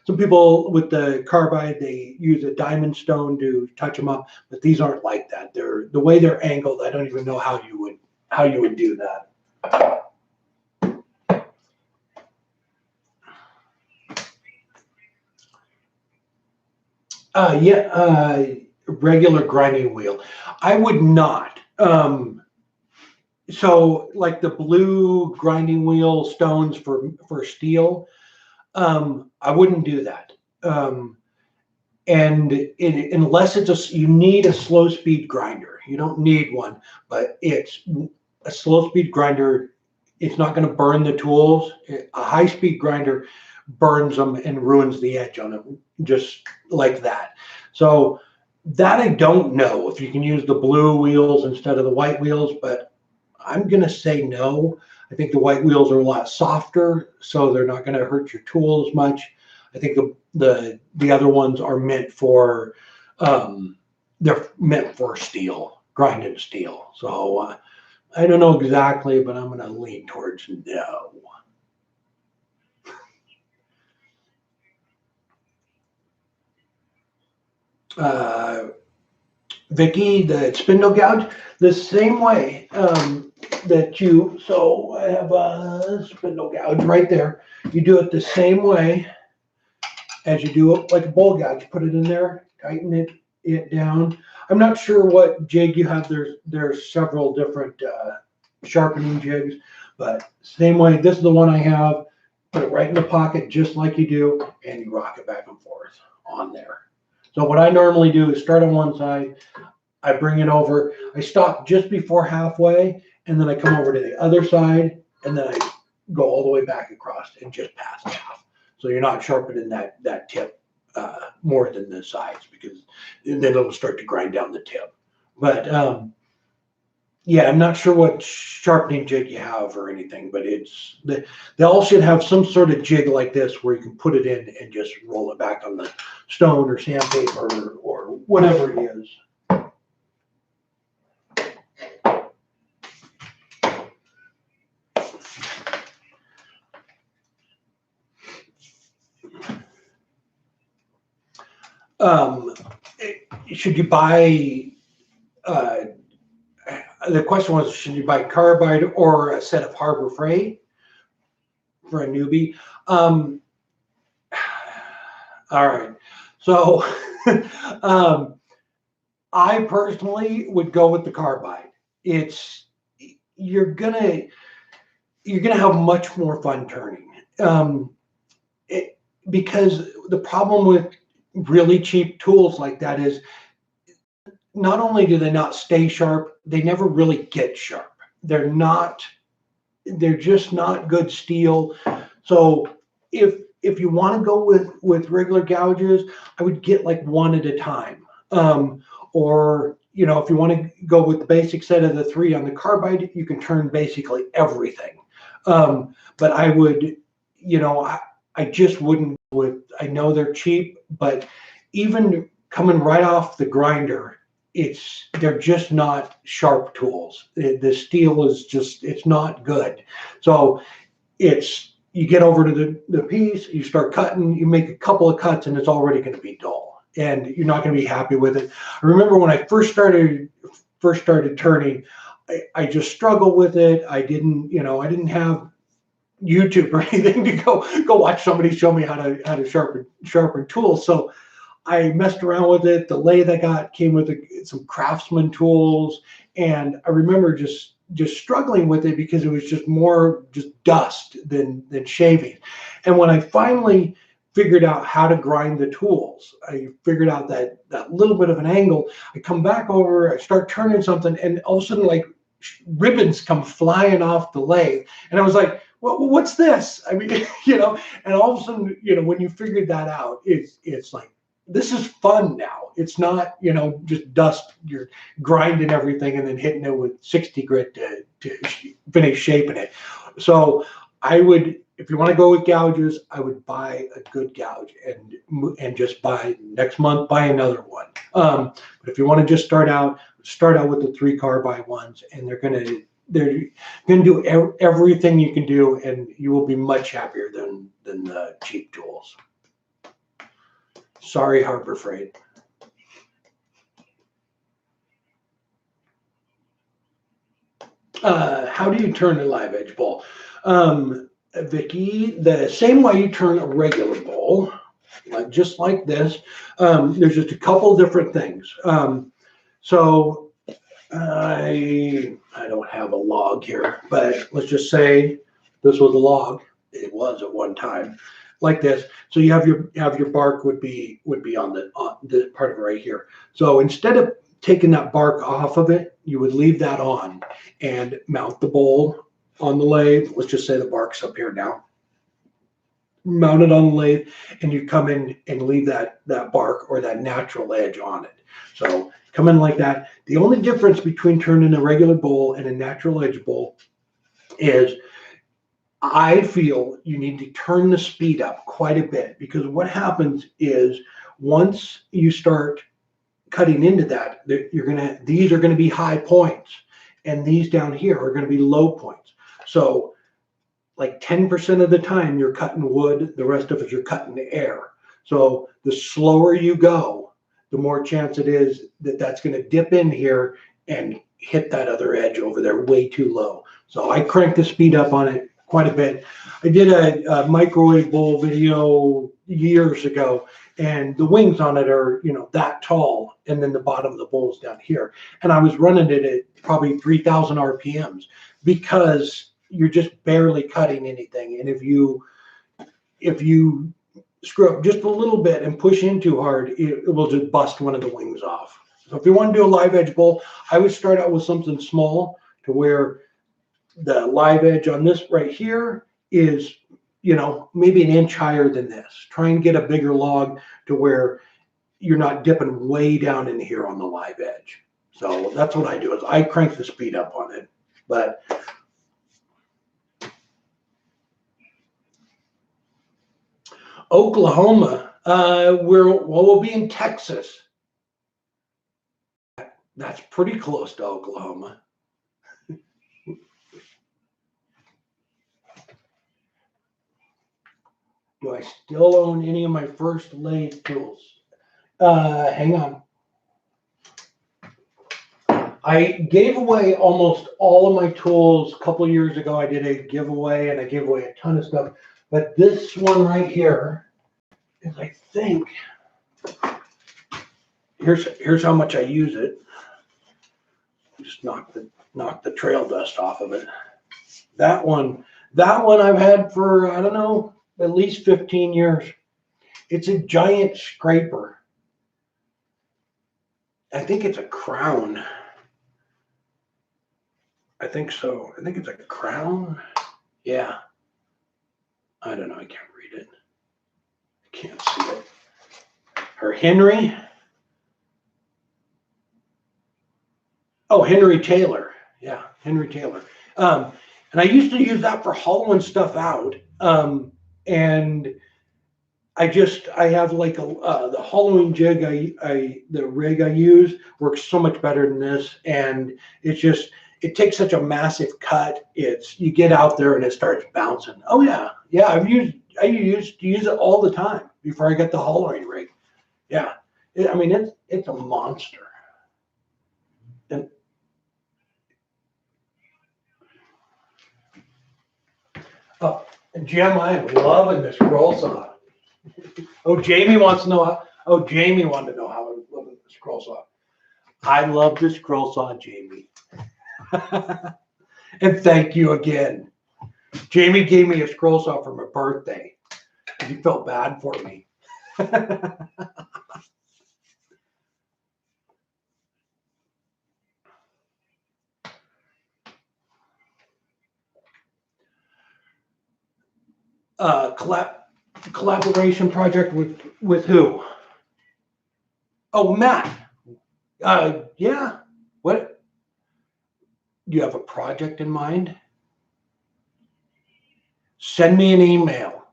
S1: some people with the carbide, they use a diamond stone to touch them up, but these aren't like that. The way they're angled, I don't even know how you would do that. Regular grinding wheel. I would not. So like the blue grinding wheel stones for steel, I wouldn't do that. Unless you need a slow speed grinder. You don't need one, but it's a slow speed grinder. It's not going to burn the tools. A high speed grinder burns them and ruins the edge on them, just like that. So that I don't know if you can use the blue wheels instead of the white wheels, but I'm going to say no. I think the white wheels are a lot softer, so they're not going to hurt your tool as much. I think the other ones are meant for steel, grinded steel. So I don't know exactly, but I'm going to lean towards no. Vicky, the spindle gouge, the same way. so I have a spindle gouge right there. You do it the same way as you do it like a bowl gouge. Put it in there, tighten it down. I'm not sure what jig you have. There's several different sharpening jigs, but same way. This is the one I have. Put it right in the pocket just like you do, and you rock it back and forth on there. So what I normally do is start on one side, I bring it over, I stop just before halfway, and then I come over to the other side, and then I go all the way back across and just pass half. So you're not sharpening that tip more than the sides, because then it'll start to grind down the tip. But yeah, I'm not sure what sharpening jig you have or anything, but they all should have some sort of jig like this where you can put it in and just roll it back on the stone or sandpaper or whatever it is. Should you buy, the question was, should you buy carbide or a set of Harbor Freight for a newbie? All right. So I personally would go with the carbide. You're gonna have much more fun turning. Because the problem with really cheap tools like that is not only do they not stay sharp, they never really get sharp. They're just not good steel. So if you want to go with regular gouges, I would get like one at a time. Or if you want to go with the basic set of the 3 on the carbide, you can turn basically everything. But I would, I just wouldn't I know they're cheap, but even coming right off the grinder, they're just not sharp tools. The steel is it's not good. So you get over to the piece, you start cutting, you make a couple of cuts, and it's already going to be dull, and you're not going to be happy with it. I remember when I first started turning, I just struggled with it. I didn't have YouTube or anything to go watch somebody show me how to sharpen tools. So I messed around with it. The lathe I got came with some Craftsman tools, and I remember just struggling with it because it was just more dust than shaving. And when I finally figured out how to grind the tools, I figured out that little bit of an angle. I come back over, I start turning something, and all of a sudden, like, ribbons come flying off the lathe, and I was like, well, what's this? I mean, and all of a sudden, when you figured that out, it's like, this is fun now. It's not, just dust. You're grinding everything and then hitting it with 60 grit to finish shaping it. So I would, if you want to go with gouges, I would buy a good gouge and just next month, buy another one. But if you want to just start out with the 3 carbide ones, and they're going to do everything you can do, and you will be much happier than the cheap tools. Sorry, Harbor Freight. How do you turn a live edge bowl? Vicky, the same way you turn a regular bowl, just like this. There's just a couple different things. So I don't have a log here, but let's just say this was a log. It was at one time, like this. So you have your bark would be on the part of it right here. So instead of taking that bark off of it, you would leave that on and mount the bowl on the lathe. Let's just say the bark's up here now. Mount it on the lathe, and you come in and leave that bark or that natural edge on it. So come in like that. The only difference between turning a regular bowl and a natural edge bowl is I feel you need to turn the speed up quite a bit, because what happens is once you start cutting into that, these are going to be high points, and these down here are going to be low points. So like 10% of the time you're cutting wood, the rest of it you're cutting the air. So the slower you go, the more chance it is that that's going to dip in here and hit that other edge over there way too low. So I cranked the speed up on it quite a bit. I did a microwave bowl video years ago, and the wings on it are, you know, that tall, and then the bottom of the bowl is down here. And I was running it at probably 3,000 RPMs because you're just barely cutting anything. And if you screw up just a little bit and push in too hard, it will just bust one of the wings off. So if you want to do a live edge bowl, I would start out with something small to where the live edge on this right here is, you know, maybe an inch higher than this. Try and get a bigger log to where you're not dipping way down in here on the live edge. So that's what I do, is I crank the speed up on it. But Oklahoma, we'll be in Texas. That's pretty close to Oklahoma. Do I still own any of my first lathe tools? Hang on. I gave away almost all of my tools a couple of years ago. I did a giveaway, and I gave away a ton of stuff. But this one right here is, I think, here's how much I use it. Just knock the trail dust off of it. That one I've had for, I don't know, at least 15 years. It's a giant scraper. I think it's a Crown. I think so. I think it's a Crown. Yeah. I don't know. I can't read it. I can't see it. Or Henry. Oh, Henry Taylor. Yeah, Henry Taylor. And I used to use that for hollowing stuff out. And I have like the hollowing jig, the rig I use works so much better than this. And it takes such a massive cut. You get out there and it starts bouncing. Oh yeah. Yeah. I used to use it all the time before I got the hollowing rig. Yeah. It's a monster. And oh, and Jim, I am loving this scroll saw. Oh, Jamie wants to know how. Jamie wanted to know how I'm loving the scroll saw. I love the scroll saw, Jamie. And thank you again. Jamie gave me a scroll saw for my birthday. He felt bad for me. Collaboration project with who? Oh, Matt. Yeah. What? Do you have a project in mind? Send me an email.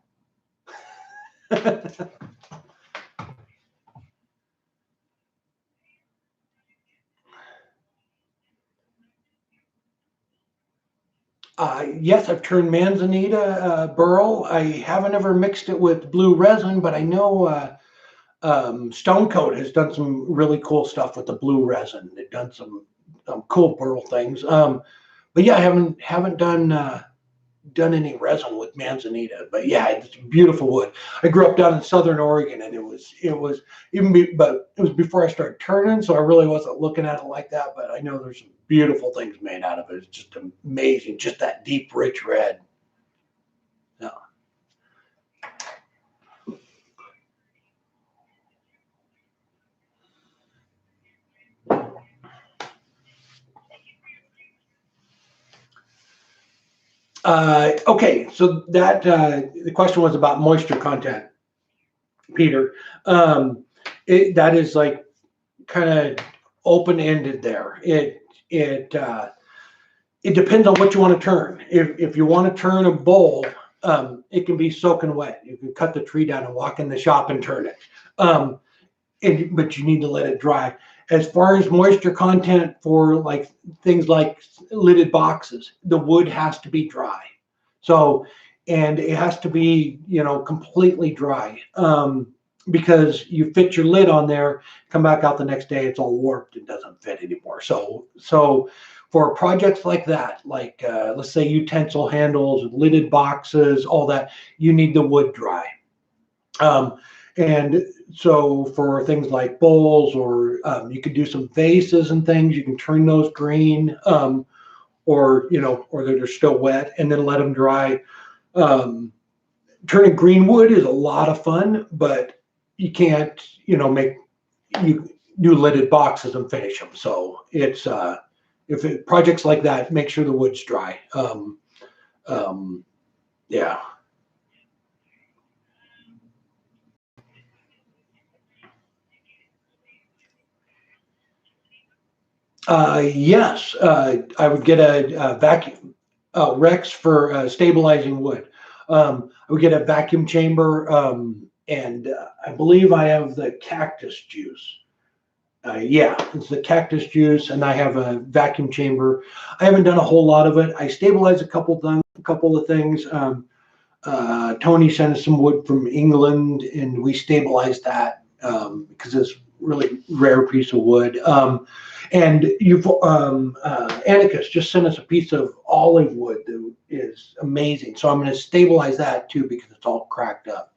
S1: Yes, I've turned Manzanita burl. I haven't ever mixed it with blue resin, but I know Stone Coat has done some really cool stuff with the blue resin. They've done some cool burl things. But yeah, I haven't done any resin with Manzanita. But yeah, it's beautiful wood. I grew up down in Southern Oregon, and it was but it was before I started turning, so I really wasn't looking at it like that. But I know there's some beautiful things made out of it. It's just amazing, just that deep, rich red. Yeah. Okay, so that the question was about moisture content, Peter. That is like kind of open-ended there. It depends on what you want to turn. If you want to turn a bowl, it can be soaking wet. You can cut the tree down and walk in the shop and turn it. But you need to let it dry. As far as moisture content for like things like lidded boxes, the wood has to be dry. So, and it has to be, completely dry. because you fit your lid on there, come back out the next day, it's all warped and doesn't fit anymore. So for projects like that, like let's say utensil handles, lidded boxes, all that, you need the wood dry. And so for things like bowls, or you could do some vases and things, you can turn those green, or or they're still wet, and then let them dry. Turning green wood is a lot of fun, but you can't, make you do lidded boxes and finish them. So it's projects like that, make sure the wood's dry. Yeah. Yes, I would get a vacuum Rex for stabilizing wood. I would get a vacuum chamber, and I believe I have the cactus juice. Yeah, it's the cactus juice, and I have a vacuum chamber. I haven't done a whole lot of it. I stabilized a couple of things. Tony sent us some wood from England, and we stabilized that because it's really rare piece of wood. And you've Anarchus just sent us a piece of olive wood that is amazing. So I'm going to stabilize that too because it's all cracked up.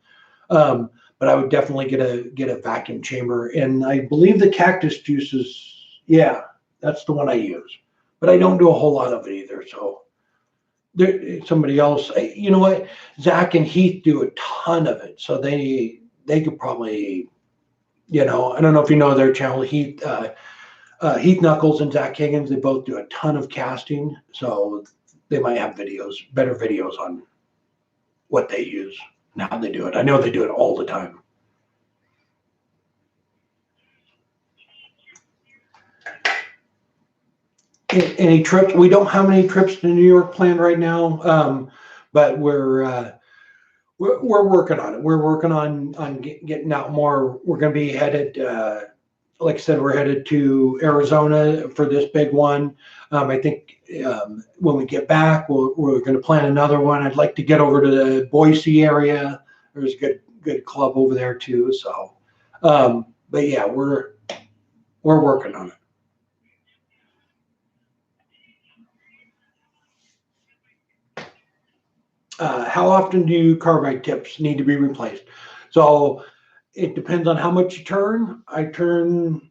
S1: But I would definitely get a vacuum chamber, and I believe the cactus juice is, yeah, that's the one I use. But I don't do a whole lot of it either. So there, somebody else, you know what, Zach and Heath do a ton of it, so they could probably, I don't know if you know their channel, Heath Knuckles and Zach Higgins, they both do a ton of casting, so they might have better videos on what they use and how they do it. I know they do it all the time. Any trips? We don't have any trips to New York planned right now, but we're working on it. We're working on getting out more. We're going to be headed, like I said, we're headed to Arizona for this big one. I think when we get back, we're going to plan another one. I'd like to get over to the Boise area. There's a good club over there too. So, but yeah, we're working on it. How often do carbide tips need to be replaced? So it depends on how much you turn. I turn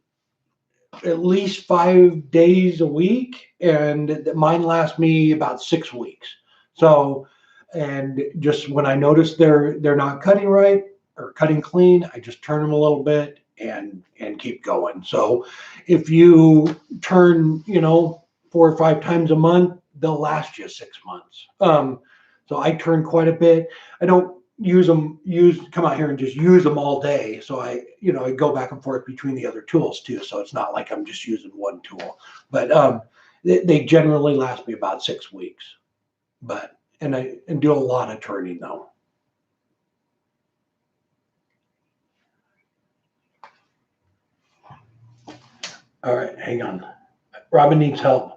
S1: at least 5 days a week, and mine last me about 6 weeks. So, and just when I notice they're not cutting right or cutting clean, I just turn them a little bit and keep going. So if you turn, 4 or 5 times a month, they'll last you 6 months. So I turn quite a bit. I don't come out here and just use them all day. So I go back and forth between the other tools too. So it's not like I'm just using one tool, but they generally last me about 6 weeks. But I do a lot of turning though. All right, hang on. Robin needs help.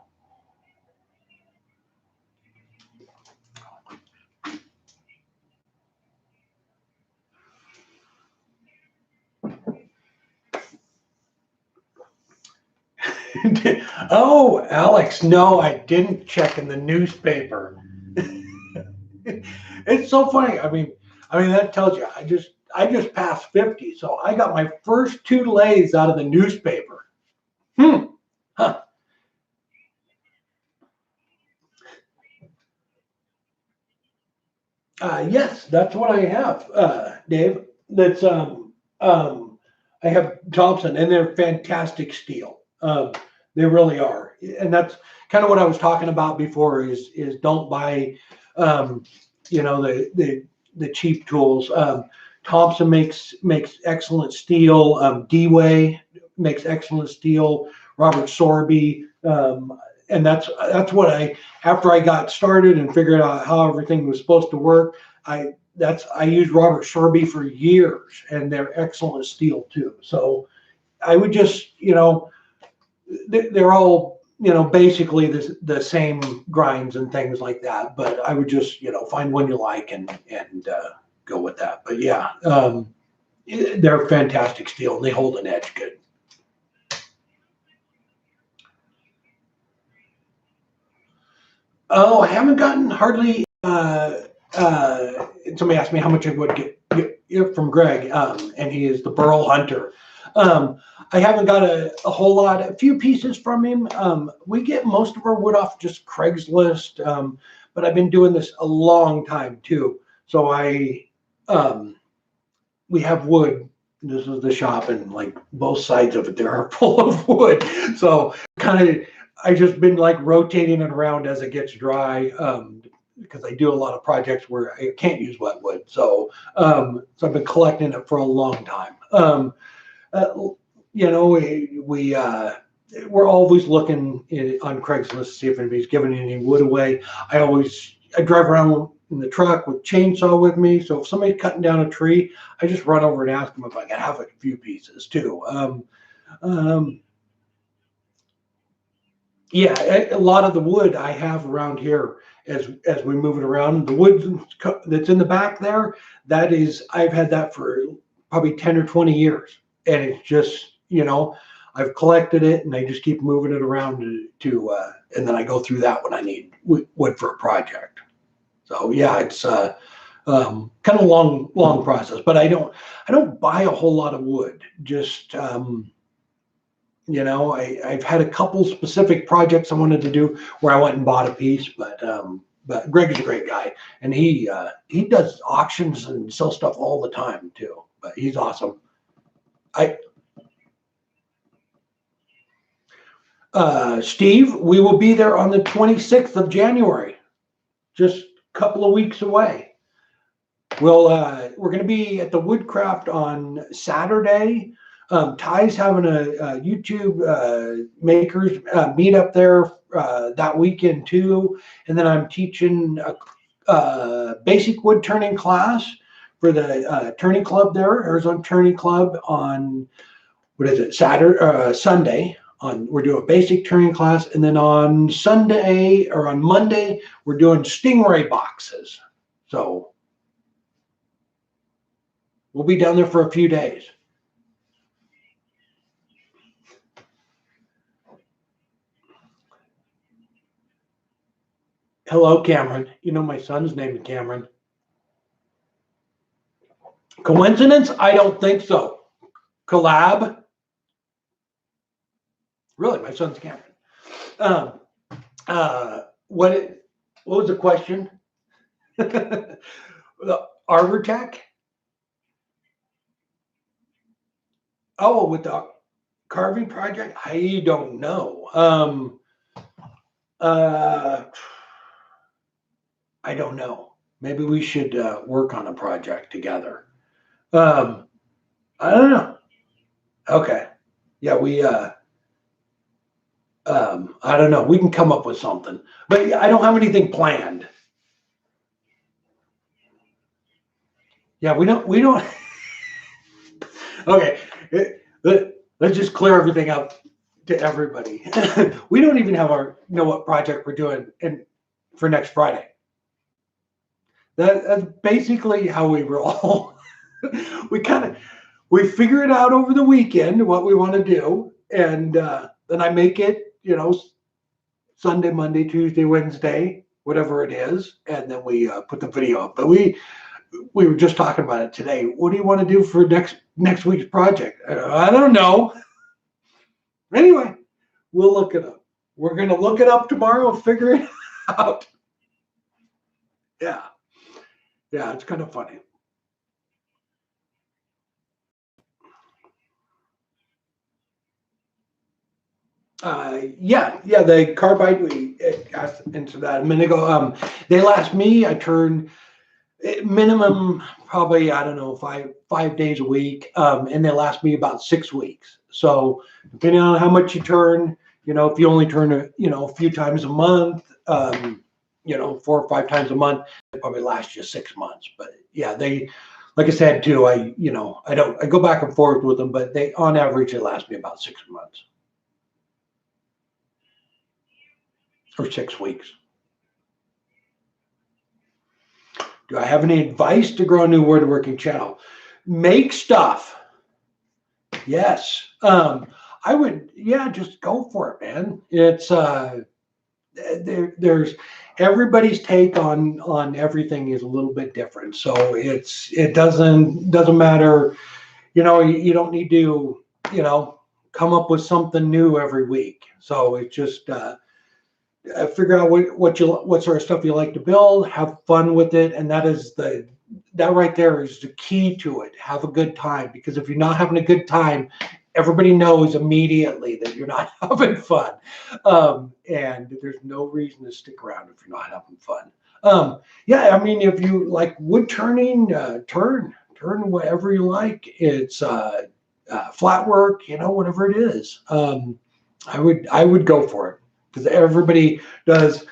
S1: Oh, Alex, no, I didn't check in the newspaper. It's so funny. I mean that tells you I just passed 50, so I got my first 2 lathes out of the newspaper. Huh. Yes, that's what I have, Dave. That's I have Jacobson, and they're fantastic steel. They really are, and that's kind of what I was talking about before. Is don't buy, the cheap tools. Thompson makes excellent steel. D-Way makes excellent steel. Robert Sorby, and that's what after I got started and figured out how everything was supposed to work. I used Robert Sorby for years, and they're excellent steel too. So I would just, they're all, basically the same grinds and things like that. But I would just, find one you like and go with that. But yeah, they're fantastic steel and they hold an edge good. Oh, I haven't gotten hardly. Somebody asked me how much I would get from Greg, and he is the burl hunter. I haven't got a whole lot, a few pieces from him. We get most of our wood off just Craigslist, but I've been doing this a long time too. So we have wood. This is the shop, and like both sides of it, there are full of wood. So kind of, I just been like rotating it around as it gets dry. Because I do a lot of projects where I can't use wet wood. So I've been collecting it for a long time. You know, we're always looking on Craigslist to see if anybody's giving any wood away. I drive around in the truck with chainsaw with me. So if somebody's cutting down a tree, I just run over and ask them if I can have a few pieces too. Yeah, a lot of the wood I have around here as we move it around, the wood that's in the back there, that is, I've had that for probably 10 or 20 years. And it's just, you know, I've collected it and I just keep moving it around to and then I go through that when I need wood for a project. So yeah, it's kind of a long process, but I don't buy a whole lot of wood. Just you know, I've had a couple specific projects I wanted to do where I went and bought a piece, but Greg is a great guy, and he does auctions and sells stuff all the time too. But he's awesome. Steve, we will be there on the 26th of January, just a couple of weeks away. We're going to be at the Woodcraft on Saturday. Ty's having a YouTube makers meet up there that weekend too, and then I'm teaching a basic wood turning class for the turning club there, Arizona Turning Club, on Sunday. We're doing a basic turning class, and then on Monday we're doing stingray boxes. So we'll be down there for a few days. Hello, Cameron. You know my son's name is Cameron. Coincidence? I don't think so. Collab? Really, my son's Cameron. What was the question? The Arbor Tech? Oh, with the carving project? I don't know. I don't know. Maybe we should work on a project together. I don't know. Okay. Yeah, I don't know. We can come up with something, but I don't have anything planned. Yeah, we don't. Okay. Let's just clear everything up to everybody. We don't even know what project we're doing for next Friday. That's basically how we roll. We figure it out over the weekend what we want to do, and then I make it, Sunday, Monday, Tuesday, Wednesday, whatever it is, and then we put the video up. But we were just talking about it today. What do you want to do for next week's project? I don't know. Anyway, we'll look it up. We're going to look it up tomorrow and figure it out. Yeah. Yeah, it's kind of funny. The carbide, we got into that a minute ago. They last me, I turn minimum probably, I don't know, five days a week, and they last me about 6 weeks. So depending on how much you turn, if you only turn a few times a month, 4 or 5 times a month, they probably last you 6 months. But yeah, they, like I said too, I go back and forth with them, but on average, they last me about 6 months. Or 6 weeks. Do I have any advice to grow a new woodworking channel? Make stuff. Yes. I would, yeah, just go for it, man. It's there's everybody's take on everything is a little bit different. So it doesn't matter, you don't need to, come up with something new every week. So it's just figure out what sort of stuff you like to build, have fun with it, and that right there is the key to it. Have a good time, because if you're not having a good time, everybody knows immediately that you're not having fun, and there's no reason to stick around if you're not having fun. Yeah, I mean, if you like wood turning, turn whatever you like. It's flat work, whatever it is. I would go for it, because everybody does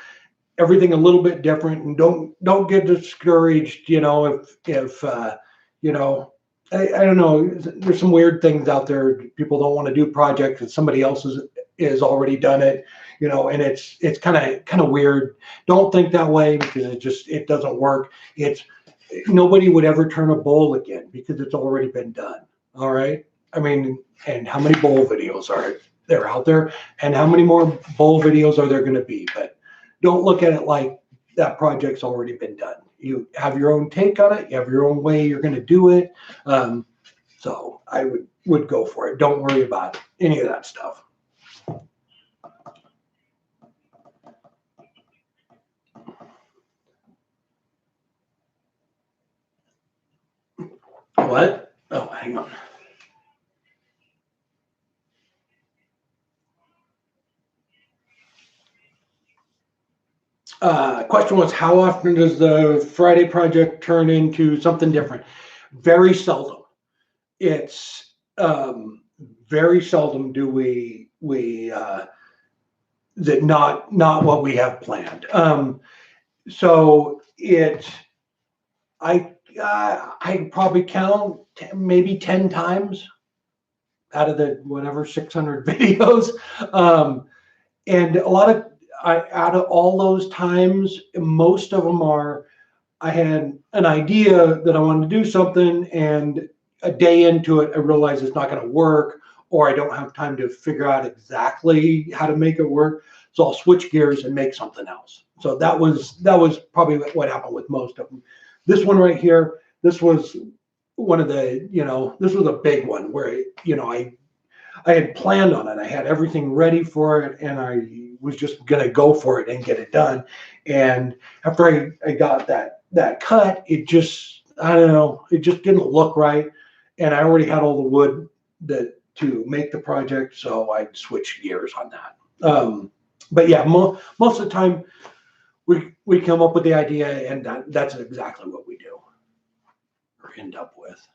S1: everything a little bit different, and don't get discouraged, if I don't know, there's some weird things out there. People don't want to do projects that somebody else is already done it, and it's kind of weird. Don't think that way, because it doesn't work. It's Nobody would ever turn a bowl again because it's already been done. All right. I mean, and how many bowl videos are there out there, and how many more bowl videos are there going to be? But don't look at it like that project's already been done. You have your own take on it. You have your own way you're going to do it. So I would go for it. Don't worry about any of that stuff. What? Oh, hang on. Question was, how often does the Friday project turn into something different? Very seldom. It's very seldom do we that not what we have planned. So I probably count maybe 10 times out of the whatever 600 videos, and a lot of out of all those times, most of them are I had an idea that I wanted to do something, and a day into it, I realized it's not going to work, or I don't have time to figure out exactly how to make it work. So I'll switch gears and make something else. So that was probably what happened with most of them. This one right here, this was one of the, this was a big one where, I had planned on it. I had everything ready for it, and I was just going to go for it and get it done. And after I got that cut, it just, I don't know, it just didn't look right. And I already had all the wood to make the project, so I switched gears on that. But yeah, most of the time we come up with the idea, and that's exactly what we do or end up with,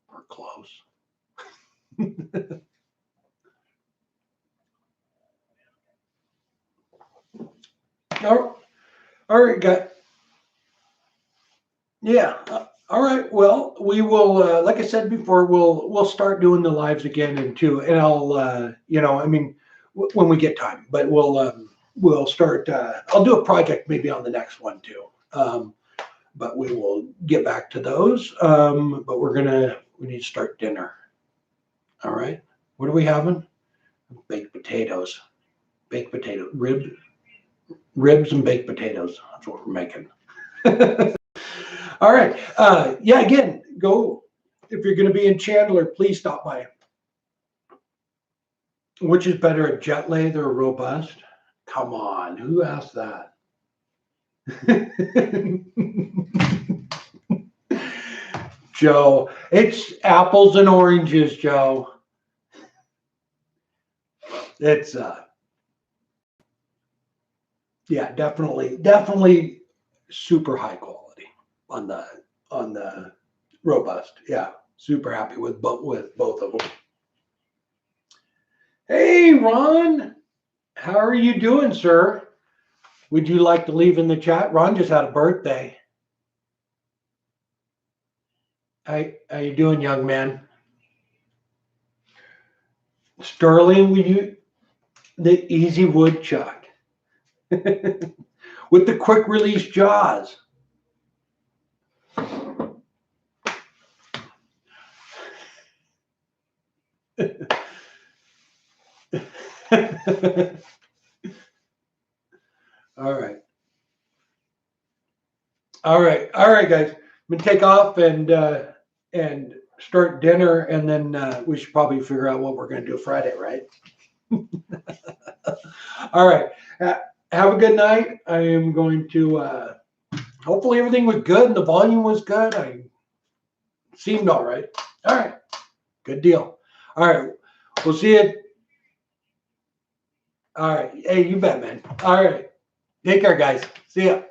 S1: or close. All right, guys. Yeah. All right. Well, we will. Like I said before, we'll start doing the lives again, and I'll, I mean, when we get time. But we'll start. I'll do a project maybe on the next one too. But we will get back to those. But we need to start dinner. All right. What are we having? Baked potatoes. Baked potato ribs and baked potatoes. That's what we're making. All right. Yeah, again, go. If you're going to be in Chandler, please stop by. Which is better, a jet lathe or a robust? Come on, who asked that? Joe, it's apples and oranges, Joe. It's yeah, definitely super high quality on the robust. Yeah, super happy with both of them. Hey, Ron, how are you doing, sir? Would you like to leave in the chat? Ron just had a birthday. How you doing, young man? Sterling, the easy woodchuck with the quick release jaws. All right. All right. All right, guys. I'm gonna take off and start dinner, and then we should probably figure out what we're gonna do Friday, right? All right. Have a good night. I am going to hopefully everything was good and the volume was good. I seemed all right. All right. Good deal. All right. We'll see you. All right. Hey, you bet, man. All right. Take care, guys. See ya.